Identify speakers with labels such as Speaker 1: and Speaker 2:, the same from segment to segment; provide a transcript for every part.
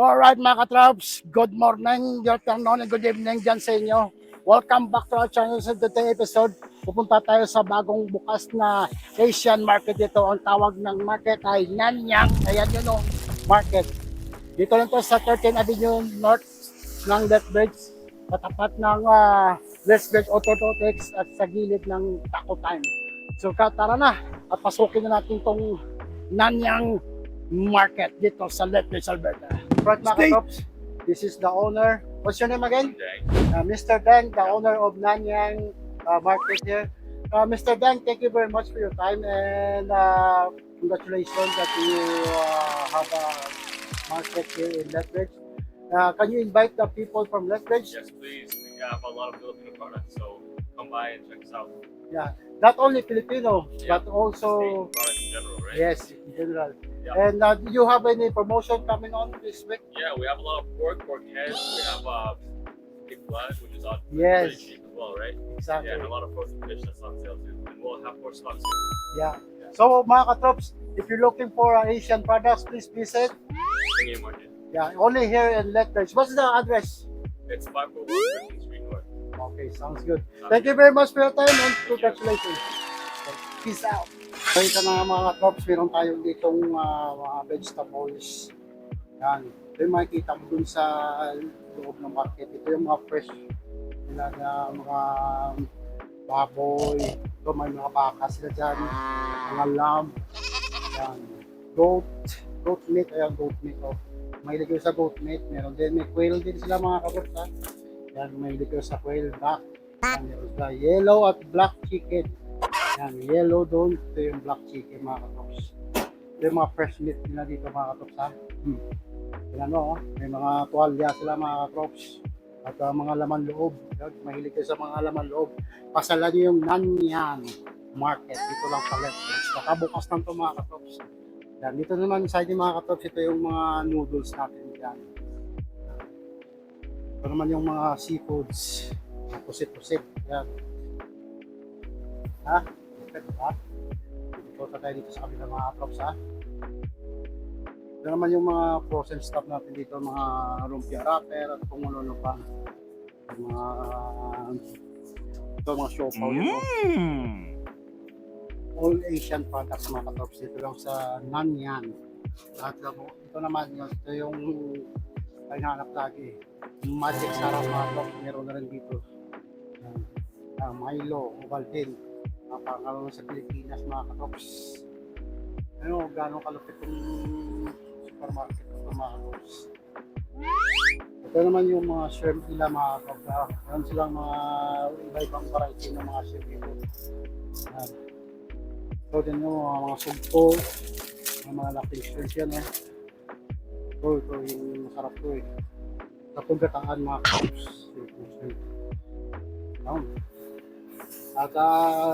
Speaker 1: Alright mga katraps, good morning, good afternoon, and good evening dyan sa inyo. Welcome back to our channel. Sa today's episode, pupunta tayo sa bagong bukas na Asian market dito. Ang tawag ng market ay Nanyang. Ayan yun o, market. Dito lang to sa 13th Avenue North ng Lethbridge. Katapat ng Lethbridge Orthodox at sa gilid ng Taco Time. So tara na, at pasukin na natin tong Nanyang market dito sa Lethbridge, Alberta. Right, mga katrops, this is the owner. What's your name again? Mr. Deng, the owner of Nanyang market here. Mr. Deng, thank you very much for your time and congratulations that you have a market here in Lethbridge. Can you invite the people from Lethbridge?
Speaker 2: Yes, please. We have a lot of Filipino products, so come by and check us out.
Speaker 1: Yeah, not only Filipino,
Speaker 2: Yeah.
Speaker 1: but also
Speaker 2: Products in general, right?
Speaker 1: yes, in general.
Speaker 2: Yeah.
Speaker 1: And do you have any promotion coming on this week?
Speaker 2: Yeah, we have a lot of pork heads. We have pig blood, which is
Speaker 1: Yes.
Speaker 2: pretty cheap as well, right?
Speaker 1: Exactly.
Speaker 2: Yeah, and a lot of frozen fish that's on sale too. And we'll have more stock soon.
Speaker 1: Yeah. So mga katrops, if you're looking for Asian products, please visit.
Speaker 2: Thingy Market.
Speaker 1: Yeah, only here in Lethbridge. What's the address?
Speaker 2: It's 541 13th Street North.
Speaker 1: Okay, sounds good. Thank you very much for your time and congratulations. Peace out. So ito na mga katrops, meron tayong ditong mga vegetables. Yan. Ito yung makikita mo dun sa loob ng market. Ito yung mga fresh nila na mga baboy. Ito may mga baka sila dyan. Mga lamb. Yan. Goat meat. Ayan, goat meat. Oh. Mahilig ko sa goat meat. Meron din. May quail din sila mga katrops. Ha? Yan, mahilig ko sa quail back. Yan, meron sila yellow at black chicken. Yan, yellow doon. Ito yung black chicken mga katops. Ito yung mga fresh meat nila dito mga katops ha. Yan o, may mga tuwalya sila mga katops. At mga laman loob. Yan, mahilig kayo sa mga laman loob. Pasalan nyo yung Nanyang market. Dito lang sa Lethbridge. Nakabukas lang ito mga katops. Yan, dito naman sa atin mga katops, ito yung mga noodles natin yan. Ito naman yung mga seafoods. Pusit-pusit. Yan. Ha? Punta tayo dito sa kabila mga props ha. Ito naman yung mga frozen stuff natin dito, mga lumpia wrapper at kung ano pa. Mga ito mga siopaw ito. All Asian products mga props dito lang sa Nanyang. At ito naman yun, ito yung hinahanap lagi. Magic sarap mga props, meron na rin dito. Milo, Ovaltine. Pangalawa sa Pilipinas mga katops. Ano, gano'ng kalupit yung supermarket ng mga katops. Ito naman yung mga shrimp nila mga katops. Meron silang mga iba-ibang variety ng mga shrimp dito. Ito din yung mga sugpo, mga laking shrimp yan eh. Ito yung masarap to eh. Kapag gataan mga katops. At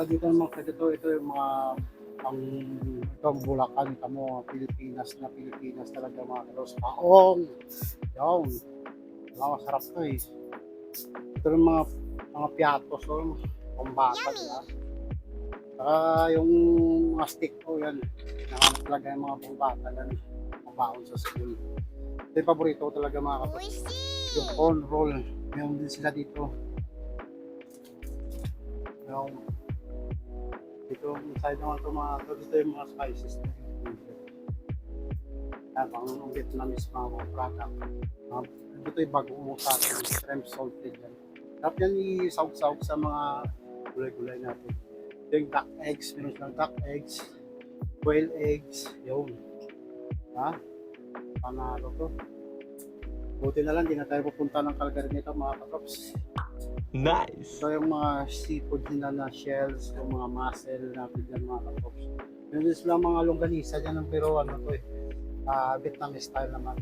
Speaker 1: dito naman ito yung mga itong Bulacan, ito mo Pilipinas talaga mga kalos. Paong! Yan. Masarap to eh. Ito yung mga piatos o pambata nila. Saka yung mga stick ko yan. Nakanap talaga yung mga pambata yan. Mabaon sa school. Ito yung paborito ko talaga mga kalos. Yung corn roll. Meron din sila dito. Dito side naman ito mga dito yung mga spices pang Vietnamese mga product. Dito yung bagong sa atin, shrimp salted yan. Dapat yan isawag-sawag sa mga gulay-gulay natin. Ito yung duck eggs, meron silang duck eggs, quail eggs, yun. Ha? Panalo to. Buti na lang, di na tayo pupunta ng Calgary nito mga katops.
Speaker 3: Nice!
Speaker 1: So yung mga seafood nila na shells, yung mga mussel natin dyan mga katops. Meron sila mga longganisa dyan, pero ano to eh, Vietnamese style naman.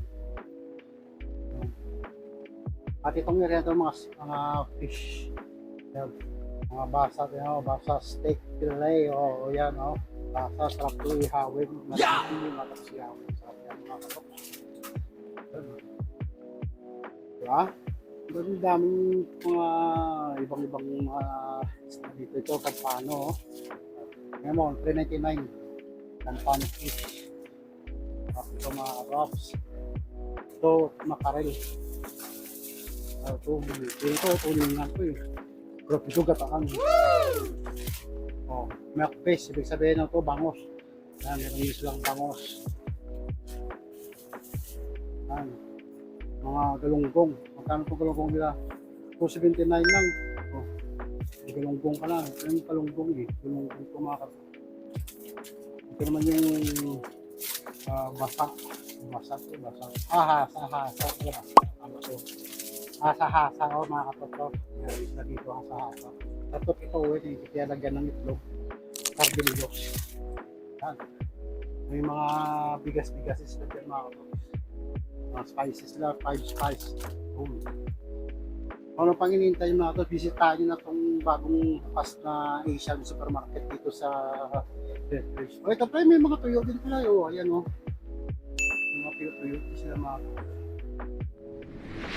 Speaker 1: At itong nila ito mga fish, yan, mga basa steak fillet, o yan o, basa, sarap to ihawin, malaki matapos ihawin, sarap yan mga katops. Diba? Ang daming mga ibang-ibang mga dito ito, Campano. Ngayon mo, 399. Campano fish. Tapos ito mga wraps. Ito, makarel. Ito, tuningan ko eh. Pero ito gataan. Oh, milk paste, ibig sabihin ng ito, bangos. Yan, meron yung silang bangos. Yan. Mga galunggong. Magkano po galunggong nila? 279 lang. Oh, may galunggong ka na. Ito yung galunggong eh. Galunggong ko mga kapatid. Ito naman yung basa. Basa to, basa. Hasa. Ano to? Hasa. O mga kapatid. Yan, isa dito hasa. Tapos ito, kaya lagyan ng itlog. Sardilos. Yan. May mga bigas-bigasis na dyan mga kapatid. Mga spices lang, 5 spice. Ano pang inintay mga kapatid, bisitahin nyo na itong bagong bukas na Asian supermarket dito sa Redbridge. O ito pa, may mga tuyo din pala. O, ayan o. May mga tuyo sila mga kapatid.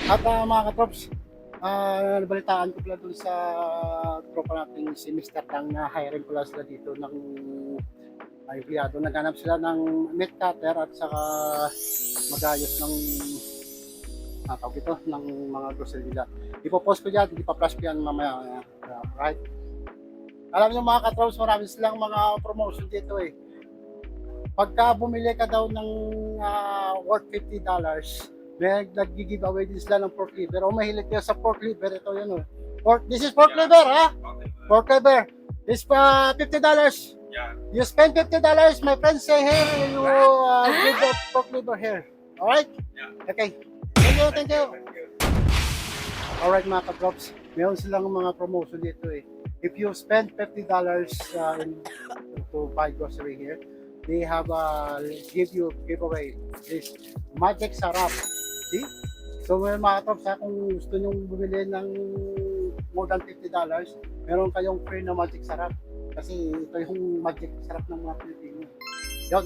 Speaker 1: At mga katrops, nabalitaan ko pala dun sa tropa natin si Mr. Tang na hiring pala sila dito ng empleyado. Naghanap sila ng meat cutter at saka magayos ng tawag ito, ng mga grocery nila. Ipopost ko dyan, ipa-flash ko yan mamaya. Right? Alam niyo mga katrops, marami silang mga promotion dito eh. Pagka bumili ka daw ng worth $50, may nag-giveaway din sila ng pork liver. O mahilig kayo sa pork liver, ito yun. This is pork liver, ha? Pork liver. This $50.
Speaker 2: Yeah.
Speaker 1: You spend $50, my friends say here, you give the pork liver here. Alright?
Speaker 2: Yeah.
Speaker 1: Okay. Thank you. Alright mga ka-drops, meron silang mga promotion dito eh. If you spend $50 to buy grocery here, they have giveaway this Magic Sarap. See? So mga ka-drops, kung gusto nyo bumili ng more than $50, meron kayong free na Magic Sarap. Kasi ito yung Magic Sarap ng mga Pilipino. Yun.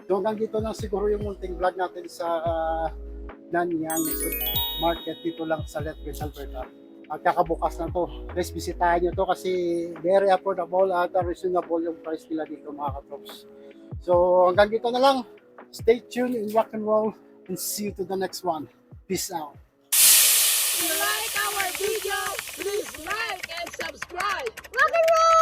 Speaker 1: So hanggang dito lang siguro yung munting vlog natin sa Nanyang Market dito lang sa Lethbridge, Alberta. At kakabukas na to. Please bisitahin nyo to kasi very affordable at reasonable yung price nila dito mga katrops. So hanggang dito na lang. Stay tuned in rock and roll and see you to the next one. Peace out.
Speaker 4: If you like our video, please like and subscribe. Rock and roll!